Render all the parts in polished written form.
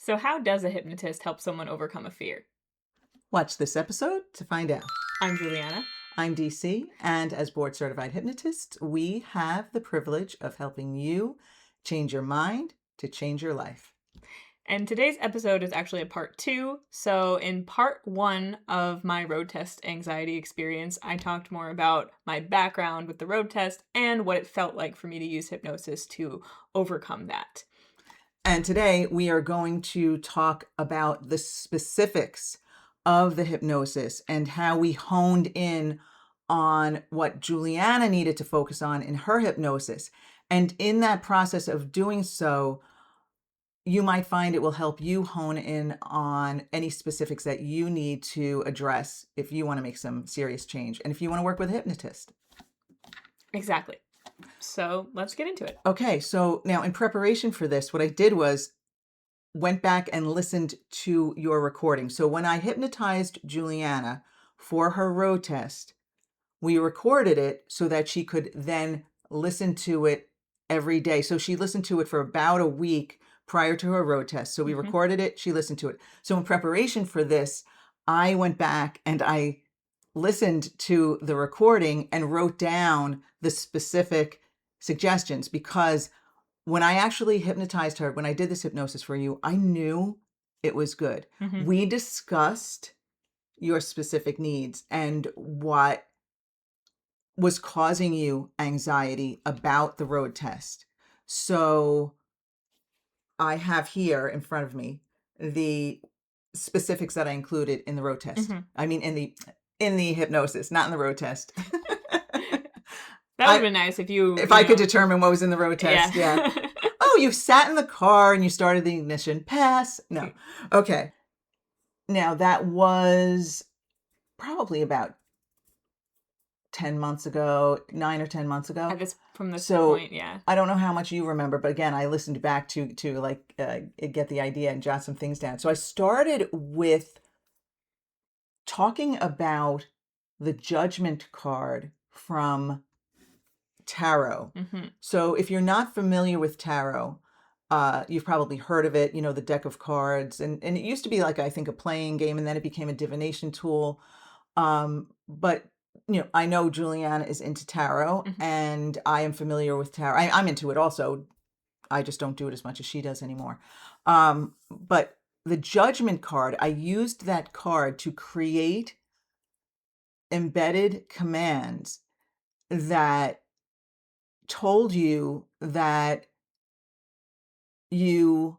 So how does a hypnotist help someone overcome a fear? Watch this episode to find out. I'm Juliana. I'm DC, and as board certified hypnotists, we have the privilege of helping you change your mind to change your life. And today's episode is actually a part 2. So in part 1 of my road test anxiety experience, I talked more about my background with the road test and what it felt like for me to use hypnosis to overcome that. And today we are going to talk about the specifics of the hypnosis and how we honed in on what Juliana needed to focus on in her hypnosis. And in that process of doing so, you might find it will help you hone in on any specifics that you need to address if you want to make some serious change and if you want to work with a hypnotist. Exactly. So let's get into it. Okay, so now in preparation for this, what I did was went back and listened to your recording. So when I hypnotized Juliana for her road test, we recorded it so that she could then listen to it every day. So she listened to it for about a week prior to her road test. So we recorded it, she listened to it. So in preparation for this, I went back and I listened to the recording and wrote down the specific suggestions, because when I actually hypnotized her, when I did this hypnosis for you, I knew it was good. We discussed your specific needs and what was causing you anxiety about the road test. So I have here in front of me the specifics that I included in the road test. I mean, in the hypnosis, not in the road test. That would have been nice if I could determine what was in the road test. Yeah. Oh, you sat in the car and you started the ignition. Pass. No. Okay. Now that was probably about 10 months ago, 9 or 10 months ago. From this point, yeah. I don't know how much you remember, but again, I listened back to get the idea and jot some things down. So I started with talking about the judgment card from tarot. So if you're not familiar with tarot, you've probably heard of it, the deck of cards. And it used to be like, I think, a playing game, and then it became a divination tool. But I know Juliana is into tarot, and I am familiar with tarot. I'm into it also. I just don't do it as much as she does anymore. But the judgment card, I used that card to create embedded commands that told you that you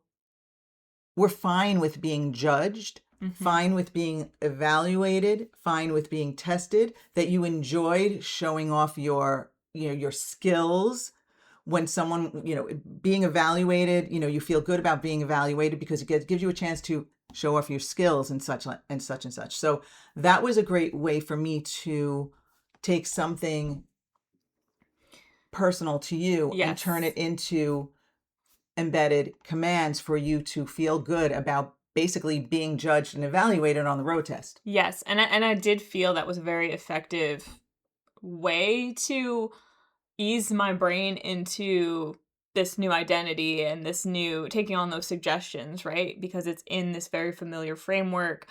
were fine with being judged, fine with being evaluated, fine with being tested, that you enjoyed showing off your skills when someone, being evaluated, you feel good about being evaluated because it gives you a chance to show off your skills and such and such and such. So that was a great way for me to take something personal to you and turn it into embedded commands for you to feel good about basically being judged and evaluated on the road test. Yes, and I did feel that was a very effective way to ease my brain into this new identity and this new taking on those suggestions, right? Because it's in this very familiar framework,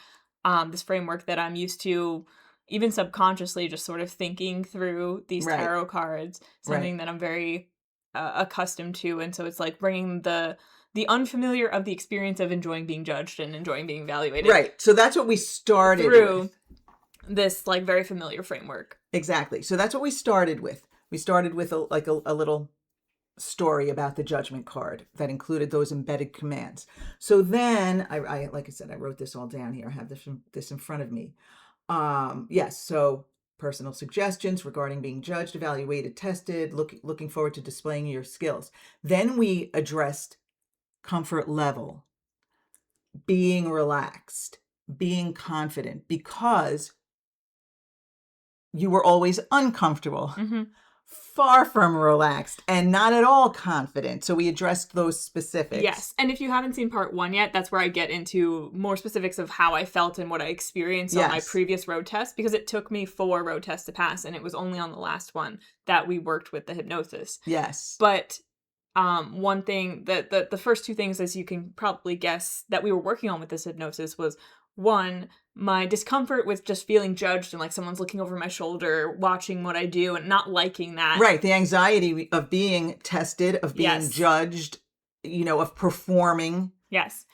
this framework that I'm used to, even subconsciously, just sort of thinking through these tarot cards, something that I'm very accustomed to. And so it's like bringing the unfamiliar of the experience of enjoying being judged and enjoying being evaluated. Right. So that's what we started through with. This like very familiar framework. Exactly. So that's what we started with. We started with a little story about the judgment card that included those embedded commands. So then I like I said, I wrote this all down here. I have this in front of me. Yes. So personal suggestions regarding being judged, evaluated, tested, looking forward to displaying your skills. Then we addressed comfort level, being relaxed, being confident, because you were always uncomfortable, far from relaxed, and not at all confident. So we addressed those specifics. Yes. And if you haven't seen part 1 yet, that's where I get into more specifics of how I felt and what I experienced on my previous road test, because it took me 4 road tests to pass, and it was only on the last one that we worked with the hypnosis. Yes. But one thing that the first two things, as you can probably guess, that we were working on with this hypnosis was, one, my discomfort with just feeling judged and like someone's looking over my shoulder, watching what I do and not liking that. Right. The anxiety of being tested, of being Yes. judged, of performing. Yes.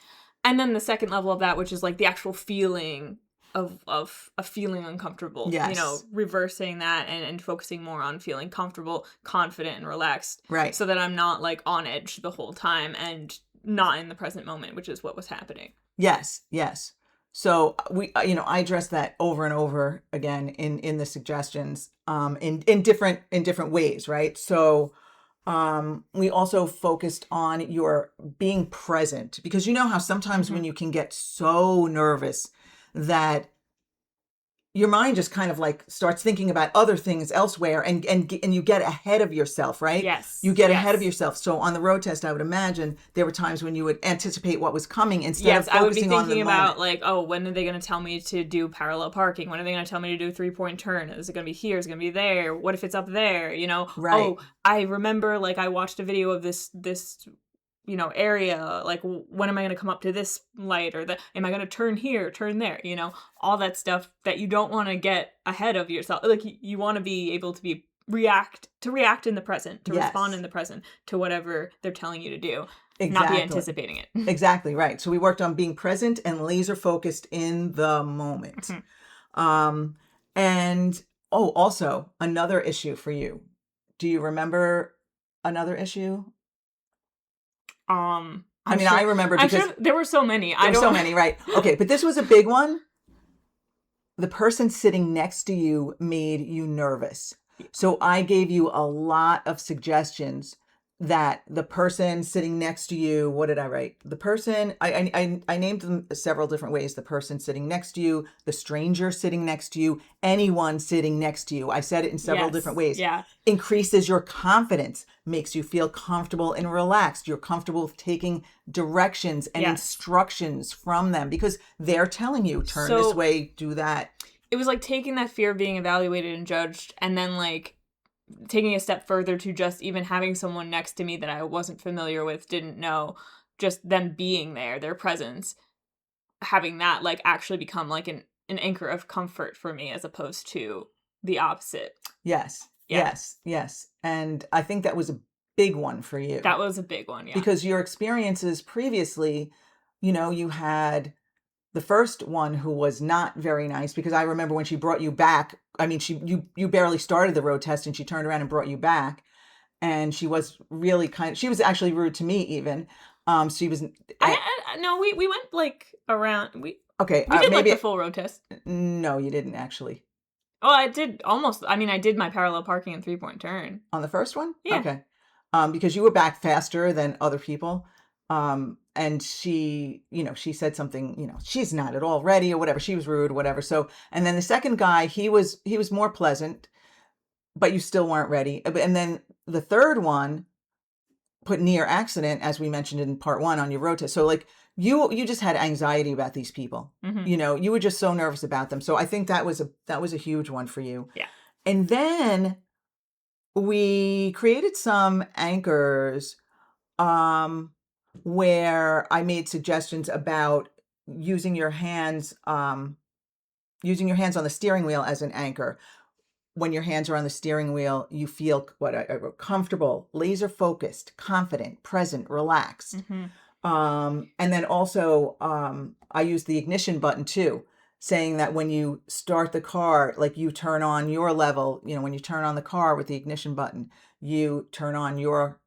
And then the second level of that, which is like the actual feeling of feeling uncomfortable, Yes. reversing that and focusing more on feeling comfortable, confident, and relaxed. Right. So that I'm not like on edge the whole time and not in the present moment, which is what was happening. Yes. Yes. So I address that over and over again in the suggestions, in different ways, right? So, we also focused on your being present, because you know how sometimes when you can get so nervous that your mind just kind of like starts thinking about other things elsewhere, and you get ahead of yourself, right? Yes. You get ahead of Yes. yourself. So on the road test, I would imagine there were times when you would anticipate what was coming instead Yes, of I would be focusing on the thinking moment. about like, oh, when are they going to tell me to do parallel parking? When are they going to tell me to do a 3-point turn? Is it going to be here? Is it going to be there? What if it's up there? Right. Oh, I remember like I watched a video of this area, like when am I going to come up to this light, or am I going to turn here, turn there, all that stuff that you don't want to get ahead of yourself. Like you want to be able to react in the present, to respond Yes. in the present to whatever they're telling you to do. Not be Exactly. anticipating it. Exactly right. So we worked on being present and laser focused in the moment. And also another issue for you. Do you remember another issue? I remember I'm because sure there were so many. there were so many, right? Okay, but this was a big one. The person sitting next to you made you nervous. So I gave you a lot of suggestions that the person sitting next to you, what did I write? The person, I named them several different ways. The person sitting next to you, the stranger sitting next to you, anyone sitting next to you. I said it in several different ways. Yeah. Increases your confidence, makes you feel comfortable and relaxed. You're comfortable with taking directions and instructions from them because they're telling you, turn this way, do that. It was like taking that fear of being evaluated and judged, and then like taking a step further to just even having someone next to me that I wasn't familiar with, didn't know, just them being there, their presence, having that like actually become like an anchor of comfort for me, as opposed to the opposite. Yes. Yeah. Yes. And I think that was a big one for you. That was a big one, yeah. Because your experiences previously, you had the first one who was not very nice, because I remember when she brought you back, you barely started the road test and she turned around and brought you back, and she was really she was actually rude to me even. She was. No, we went like around. We did like the full road test. No, you didn't actually. Oh, I did almost. I did my parallel parking and 3-point turn. On the first one? Yeah. Okay. Because you were back faster than other people. And she, she said something, she's not at all ready or whatever. She was rude, whatever. So, and then the second guy, he was more pleasant, but you still weren't ready. And then the third one put near accident, as we mentioned in part 1 on your road test. So like you just had anxiety about these people. You were just so nervous about them. So I think that was a huge one for you. Yeah. And then we created some anchors, where I made suggestions about using your hands on the steering wheel as an anchor. When your hands are on the steering wheel, you feel comfortable, laser focused, confident, present, relaxed. And then also, I use the ignition button too, saying that when you start the car, like you turn on your level, when you turn on the car with the ignition button, you turn on your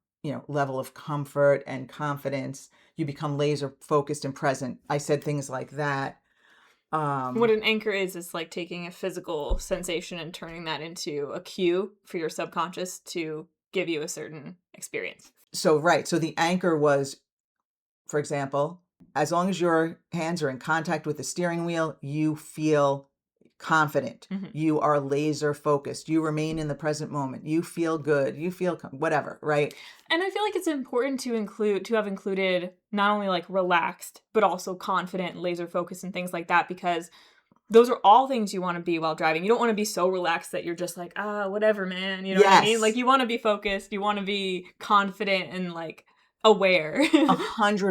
level of comfort and confidence. You become laser focused and present. I said things like that. What an anchor is like taking a physical sensation and turning that into a cue for your subconscious to give you a certain experience. So the anchor was, for example, as long as your hands are in contact with the steering wheel, you feel confident. You are laser focused. You remain in the present moment. You feel good. You feel whatever, right? And I feel like it's important to have included not only like relaxed, but also confident, laser focused, and things like that, because those are all things you want to be while driving. You don't want to be so relaxed that you're just like, whatever, man. You know what I mean? Like, Yes, you want to be focused. You want to be confident and like aware a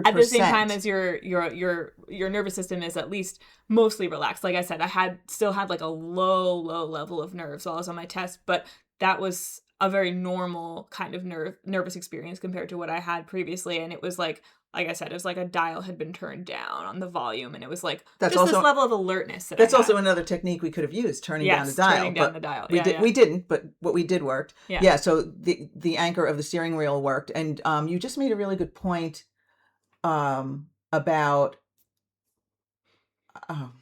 at the same time 100%. as your nervous system is at least mostly relaxed. Like I said, I still had like a low level of nerves while I was on my test, but that was a very normal kind of nervous experience compared to what I had previously. And it was like I said, it was like a dial had been turned down on the volume, and it was like That's just this also level of alertness that I that's had. also another technique we could have used, turning down the Yes, dial, turning down the but dial. we Yeah, did yeah. we didn't, but what we did worked. Yeah. Yeah, so the anchor of the steering wheel worked, and you just made a really good point about um,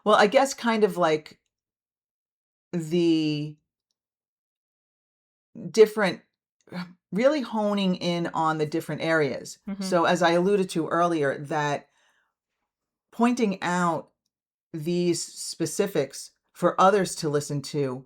well, I guess kind of like the different really honing in on the different areas. Mhm. So as I alluded to earlier, that pointing out these specifics for others to listen to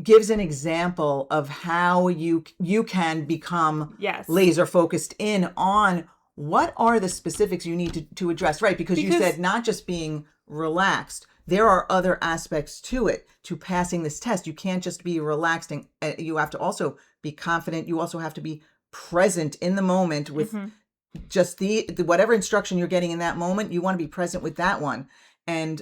gives an example of how you can become Yes. laser focused in on what are the specifics you need to address, right? Because you said Because not just being relaxed, there are other aspects to it, to passing this test. You can't just be relaxed, and you have to also be confident. You also have to be present in the moment with mhm. just the whatever instruction you're getting in that moment. You want to be present with that one, and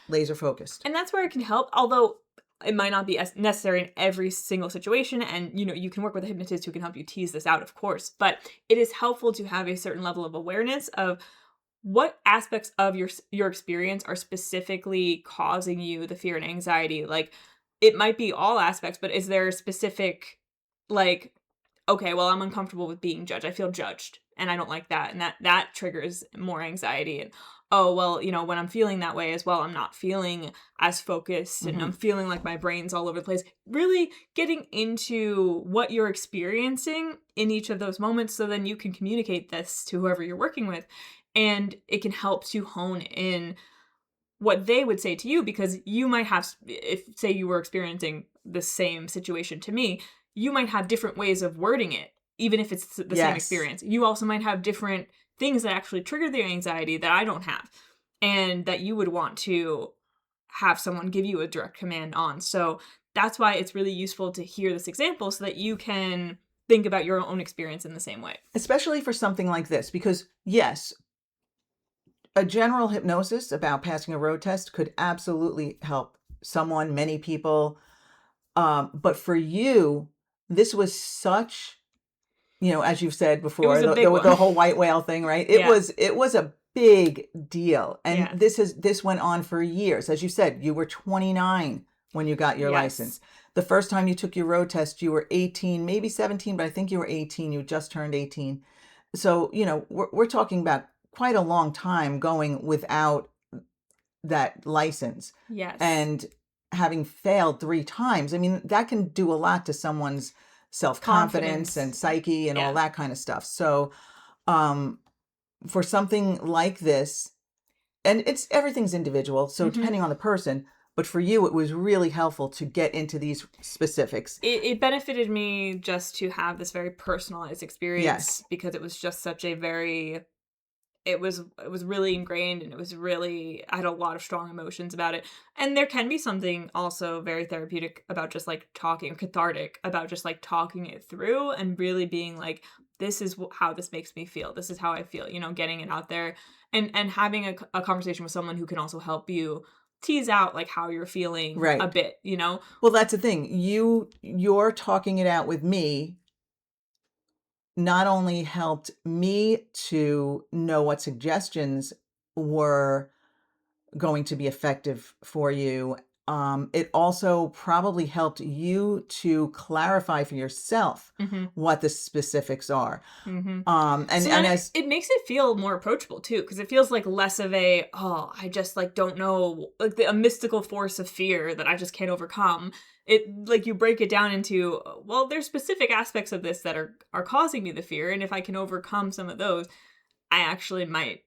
laser focused. And that's where it can help, although it might not be as necessary in every single situation. And, you can work with a hypnotist who can help you tease this out, of course. But it is helpful to have a certain level of awareness of what aspects of your experience are specifically causing you the fear and anxiety. Like, it might be all aspects, but is there a specific, like, okay, well, I'm uncomfortable with being judged. I feel judged and I don't like that. And that triggers more anxiety. And oh, well, when I'm feeling that way as well, I'm not feeling as focused and I'm Hmm. feeling like my brain's all over the place. Really getting into what you're experiencing in each of those moments so then you can communicate this to whoever you're working with. And it can help to hone in what they would say to you, because you might have, if say you were experiencing the same situation to me, you might have different ways of wording it even if it's the same Yes. experience. You also might have different things that actually trigger the anxiety that I don't have, and that you would want to have someone give you a direct command on. So that's why it's really useful to hear this example so that you can think about your own experience in the same way. Especially for something like this, because yes, a general hypnosis about passing a road test could absolutely help someone, many people. But for you, this was such, as you've said It before, was a the, big the, one. the whole white whale thing, right? It Yeah. was it was a big deal. And Yeah. this went on for years. As you said, you were 29 when you got your Yes. license. The first time you took your road test, you were 18, maybe 17, but I think you were 18. You just turned 18. So, we're talking about quite a long time going without that license, Yes. and having failed 3 times. I mean, that can do a lot to someone's self-confidence and Confidence. psyche and all Yeah. that kind of stuff. So, um, for something like this, and everything's individual, so Mhm. depending on the person, but for you, it was really helpful to get into these specifics. It benefited me just to have this very personalized experience Yes. because it was just such a very it was really ingrained, and it was really, I had a lot of strong emotions about it. And there can be something also very therapeutic about just like talking, or cathartic about just like talking it through and really being like, this is how this makes me feel. This is how I feel, getting it out there, and having a conversation with someone who can also help you tease out like how you're feeling a Right. bit. Well, that's the thing. You're talking it out with me not only helped me to know what suggestions were going to be effective for you, it also probably helped you to clarify for yourself Mhm. what the specifics are. Mhm. And So then as it makes it feel more approachable too, because it feels like less of a, "Oh, I just, like, don't know," like, a mystical force of fear that I just can't overcome. It like, you break it down into, well, there's specific aspects of this that are causing me the fear, and if I can overcome some of those, I actually might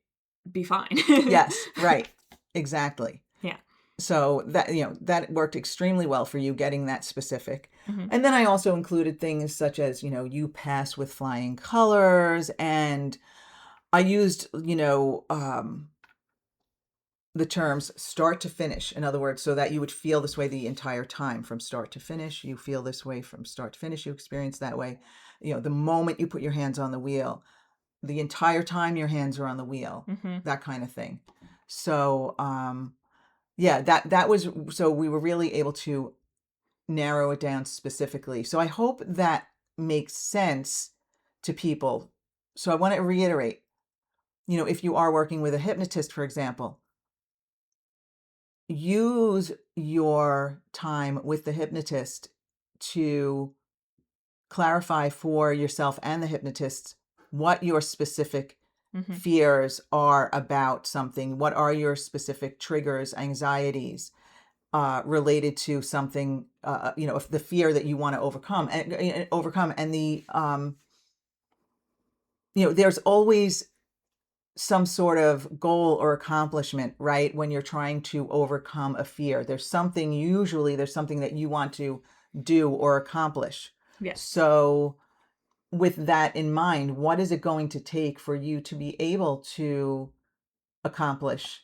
be fine. yes, right, exactly. Yeah. So that worked extremely well for you getting that specific. Mhm. And then I also included things such as, you pass with flying colors, and I used, the terms start to finish. In other words, so that you would feel this way the entire time from start to finish. You feel this way from start to finish. You experience that way. The moment you put your hands on the wheel, the entire time your hands are on the wheel, that kind of thing. So, yeah, that was, so we were really able to narrow it down specifically. So I hope that makes sense to people. So I want to reiterate, if you are working with a hypnotist, for example, use your time with the hypnotist to clarify for yourself and the hypnotist what your specific fears are about something. What are your specific triggers, anxieties related to something, if the fear that you want to overcome and the, there's always some sort of goal or accomplishment, right? When you're trying to overcome a fear, usually there's something that you want to do or accomplish. Yes. So with that in mind, what is it going to take for you to be able to accomplish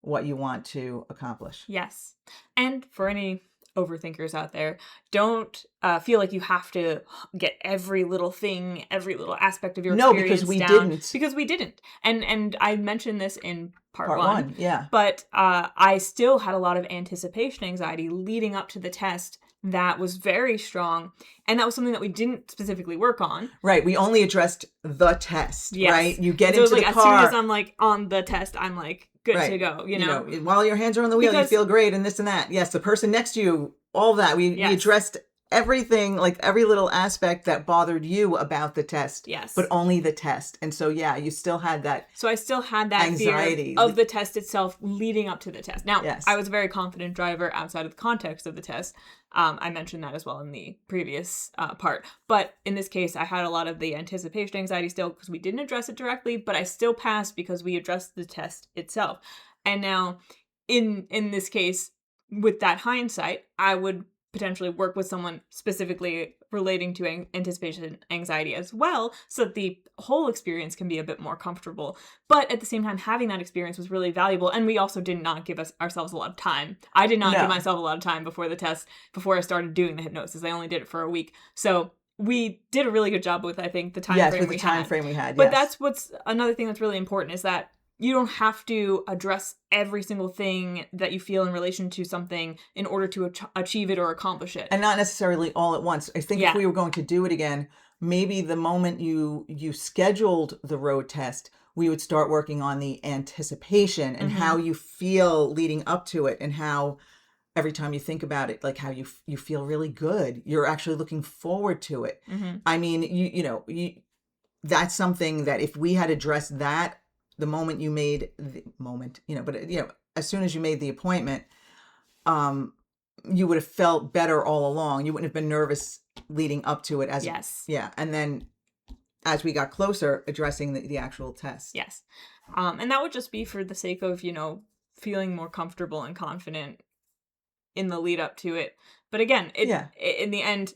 what you want to accomplish? Yes. And for any overthinkers out there, don't feel like you have to get every little thing, every little aspect of your No, experience because we down. didn't. Because we didn't. And I mentioned this in part one, yeah. But I still had a lot of anticipation anxiety leading up to the test that was very strong. And that was something that we didn't specifically work on. Right. We only addressed the test, yes. Right? You get so into it was the like, car. As soon as I'm like on the test, I'm like, good right. to go, While your hands are on the wheel, you feel great and this and that. Yes, the person next to you, all that. We addressed everything, like every little aspect that bothered you about the test. Yes. But only the test. And so, yeah, you still had that. So I still had that anxiety fear of the test itself leading up to the test. Now, yes. I was a very confident driver outside of the context of the test. I mentioned that as well in the previous part. But in this case, I had a lot of the anticipation anxiety still because we didn't address it directly, but I still passed because we addressed the test itself. And now, in this case, with that hindsight, I would potentially work with someone specifically relating to anticipation anxiety as well, so that the whole experience can be a bit more comfortable. But at the same time, having that experience was really valuable, and we also did not give ourselves a lot of time. I did not give myself a lot of time before the test, before I started doing the hypnosis. I only did it for a week. So we did a really good job with, I think, the time frame we had. But that's what's another thing that's really important is that you don't have to address every single thing that you feel in relation to something in order to achieve it or accomplish it. And not necessarily all at once. I think if we were going to do it again, maybe the moment you scheduled the road test, we would start working on the anticipation and how you feel leading up to it, and how every time you think about it, like how you feel really good. You're actually looking forward to it. I mean, that's something that if we had addressed that the moment you made the moment, as soon as you made the appointment, you would have felt better all along. You wouldn't have been nervous leading up to it. And then as we got closer, addressing the actual test. Yes. And that would just be for the sake of, feeling more comfortable and confident in the lead up to it. But again, in the end,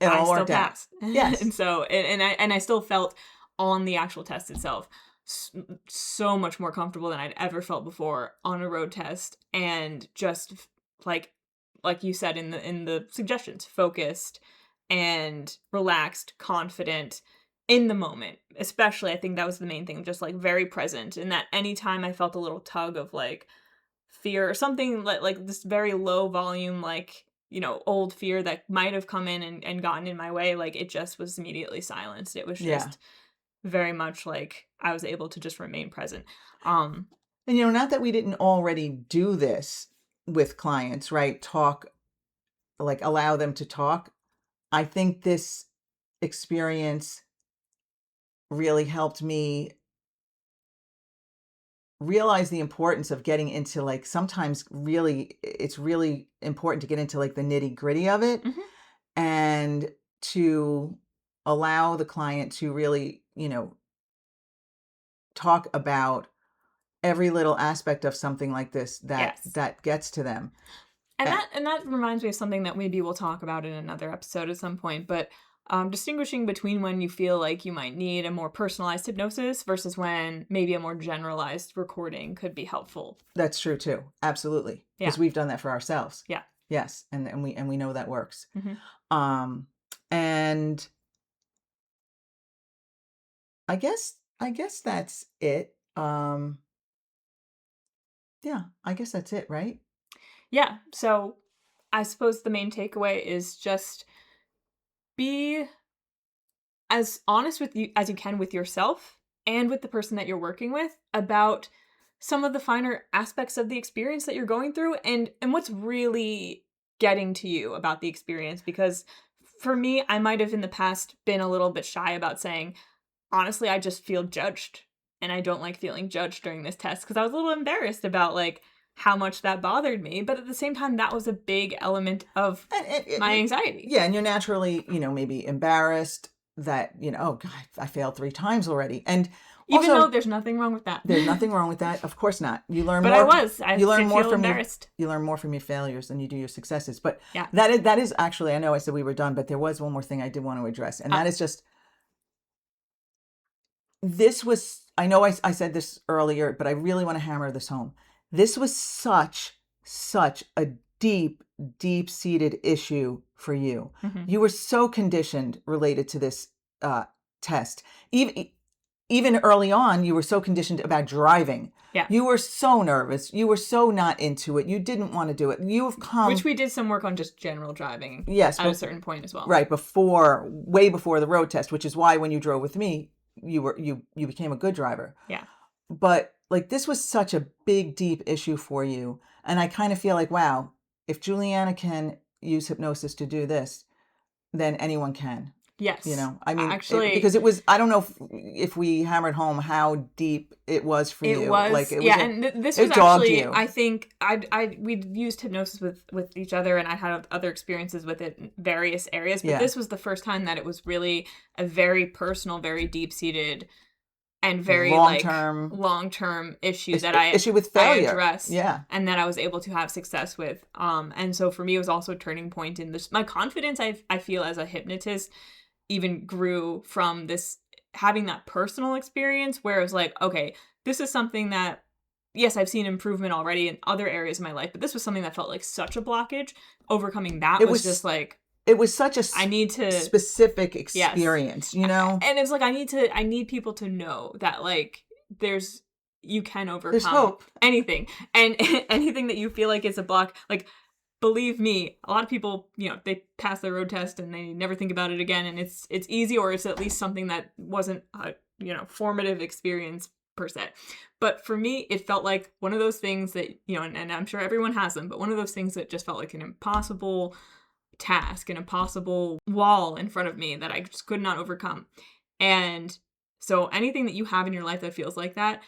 I still passed. Yes. And so, and I still felt on the actual test itself so much more comfortable than I'd ever felt before on a road test, and just like you said in the suggestions, focused and relaxed, confident in the moment. Especially, I think that was the main thing, just like very present, and that anytime I felt a little tug of like fear or something like this very low volume, like old fear that might have come in and gotten in my way, like it just was immediately silenced. It was just very much like I was able to just remain present. And not that we didn't already do this with clients, right? Talk, like allow them to talk. I think this experience really helped me realize the importance of getting into, like, sometimes really, it's really important to get into like the nitty gritty of it, and to allow the client to really, talk about every little aspect of something like this that gets to them. And that reminds me of something that maybe we'll talk about in another episode at some point. But distinguishing between when you feel like you might need a more personalized hypnosis versus when maybe a more generalized recording could be helpful. That's true too. Absolutely. Yeah. Because we've done that for ourselves. Yeah. Yes. And we know that works. Mm-hmm. And I guess that's it. Yeah, I guess that's it, right? Yeah. So I suppose the main takeaway is just be as honest with you as you can with yourself and with the person that you're working with about some of the finer aspects of the experience that you're going through and what's really getting to you about the experience. Because for me, I might have in the past been a little bit shy about saying, honestly, I just feel judged and I don't like feeling judged during this test because I was a little embarrassed about like how much that bothered me. But at the same time, that was a big element of my anxiety. Yeah, and you're naturally, maybe embarrassed that, oh God, I failed 3 times already. And Even also, though there's nothing wrong with that. There's nothing wrong with that. Of course not. You learn but more. I you learn did more feel from embarrassed. you learn more from your failures than you do your successes. But Yeah. that is actually, I know I said we were done, but there was one more thing I did want to address. And that is just, this was, I know I said this earlier, but I really want to hammer this home. This was such a deep-seated issue for you. Mm-hmm. You were so conditioned related to this test. Even early on, you were so conditioned about driving. Yeah. You were so nervous. You were so not into it. You didn't want to do it. You've come... Which we did some work on just general driving. Yes. At a certain point as well. Right. Way before the road test, which is why when you drove with me, you became a good driver. Yeah. But like, this was such a big, deep issue for you. And I kind of feel like, wow, if Juliana can use hypnosis to do this, then anyone can. Yes. I mean, actually, because it was, I don't know if we hammered home how deep it was for you. It was, like, it yeah, was and this was actually, you. I think, we'd used hypnosis with each other, and I had other experiences with it in various areas, but this was the first time that it was really a very personal, very deep-seated, and very long-term issue that issue with failure. I addressed, yeah, and that I was able to have success with. And so for me, it was also a turning point in this. My confidence, I feel, as a hypnotist, even grew from this, having that personal experience where it was like, okay, this is something that, yes, I've seen improvement already in other areas of my life, but this was something that felt like such a blockage. Overcoming that was just like, it was such a specific experience, And it's like, I need people to know that, like, you can overcome there's hope. Anything. And anything that you feel like is a block, like, believe me, a lot of people, they pass their road test and they never think about it again. And it's easy, or it's at least something that wasn't a, formative experience per se. But for me, it felt like one of those things that, and I'm sure everyone has them, but one of those things that just felt like an impossible task, an impossible wall in front of me that I just could not overcome. And so anything that you have in your life that feels like that,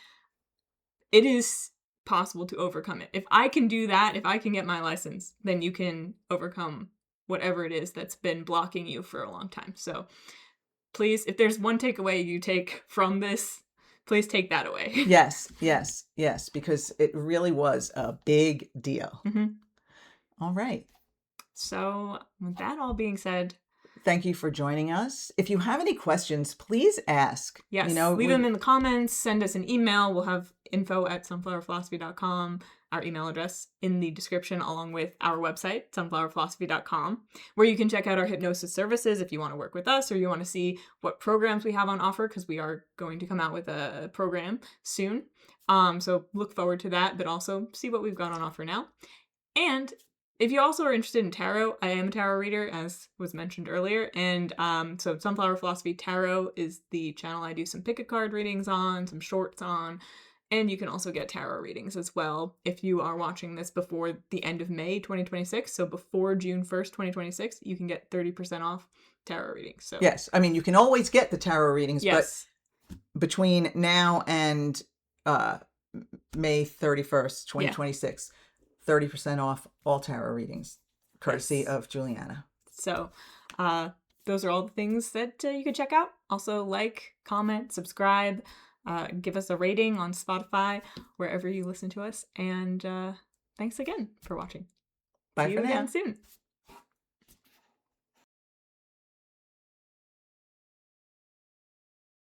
it is possible to overcome it. If I can do that, if I can get my license, then you can overcome whatever it is that's been blocking you for a long time. So please, if there's one takeaway you take from this, please take that away. Yes, because it really was a big deal. Mm-hmm. All right. So with that all being said, thank you for joining us. If you have any questions, please ask. Yes, leave them in the comments, send us an email. We'll have info@sunflowerphilosophy.com, our email address, in the description, along with our website, sunflowerphilosophy.com, where you can check out our hypnosis services if you want to work with us or you want to see what programs we have on offer, because we are going to come out with a program soon. So look forward to that, but also see what we've got on offer now. And if you also are interested in tarot, I am a tarot reader, as was mentioned earlier. And so Sunflower Philosophy Tarot is the channel I do some pick-a-card readings on, some shorts on. And you can also get tarot readings as well if you are watching this before the end of May 2026. So before June 1st, 2026, you can get 30% off tarot readings. So yes, I mean, you can always get the tarot readings, yes, but between now and May 31st, 2026, 30% off all tarot readings, courtesy of Juliana. So those are all the things that you can check out. Also, like, comment, subscribe, give us a rating on Spotify, wherever you listen to us. And thanks again for watching. Bye See for you now. again soon.